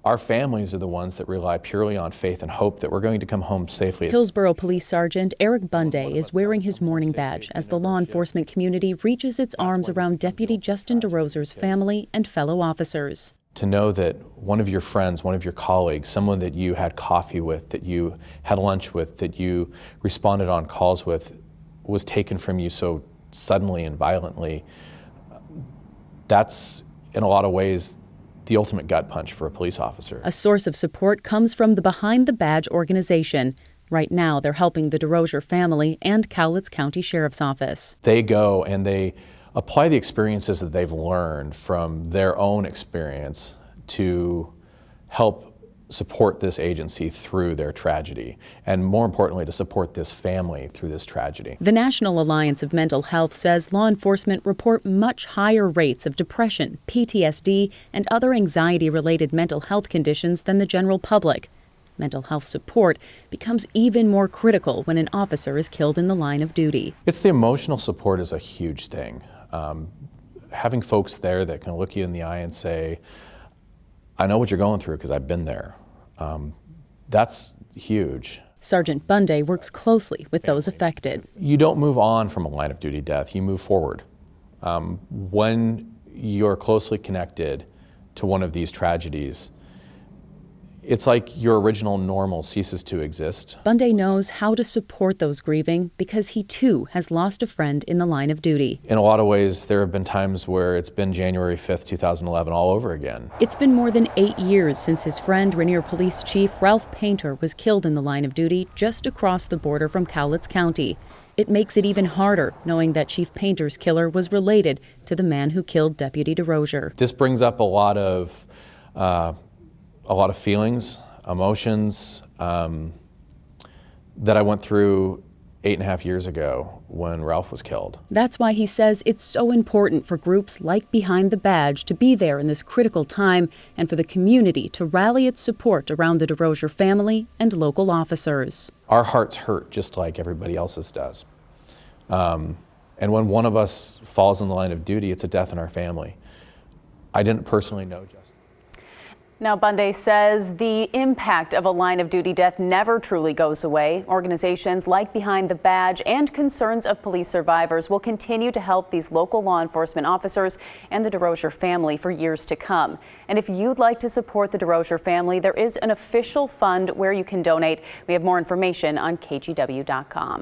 Our families are the ones that rely purely on faith and hope that we're going to come home safely. Hillsborough Police Sergeant Eric Bunday is wearing his mourning badge as the law enforcement community reaches its arms around Deputy Justin Derosier's family and fellow officers. To know that one of your friends, one of your colleagues, someone that you had coffee with, that you had lunch with, that you responded on calls with, was taken from you so suddenly and violently, that's in a lot of ways the ultimate gut punch for a police officer. A source of support comes from the Behind the Badge organization. Right now, they're helping the Derosier family and Cowlitz County Sheriff's Office. They go and they apply the experiences that they've learned from their own experience to help support this agency through their tragedy, and more importantly, to support this family through this tragedy. The National Alliance of Mental Health says law enforcement report much higher rates of depression, PTSD, and other anxiety-related mental health conditions than the general public. Mental health support becomes even more critical when an officer is killed in the line of duty. It's the emotional support is a huge thing. Having folks there that can look you in the eye and say, I know what you're going through because I've been there. That's huge. Sergeant Bunday works closely with those affected. You don't move on from a line of duty death, you move forward. When you're closely connected to one of these tragedies, it's like your original normal ceases to exist. Bunday knows how to support those grieving because he too has lost a friend in the line of duty. In a lot of ways, there have been times where it's been January 5th, 2011 all over again. It's been more than 8 years since his friend, Rainier Police Chief Ralph Painter, was killed in the line of duty just across the border from Cowlitz County. It makes it even harder knowing that Chief Painter's killer was related to the man who killed Deputy Derosier. This brings up a lot of feelings, emotions that I went through 8.5 years ago when Ralph was killed. That's why he says it's so important for groups like Behind the Badge to be there in this critical time and for the community to rally its support around the Derosier family and local officers. Our hearts hurt just like everybody else's does. And when one of us falls in the line of duty, it's a death in our family. I didn't personally know Justin. Now, Bunday says the impact of a line of duty death never truly goes away. Organizations like Behind the Badge and concerns of police survivors will continue to help these local law enforcement officers and the Derosier family for years to come. And if you'd like to support the Derosier family, there is an official fund where you can donate. We have more information on KGW.com.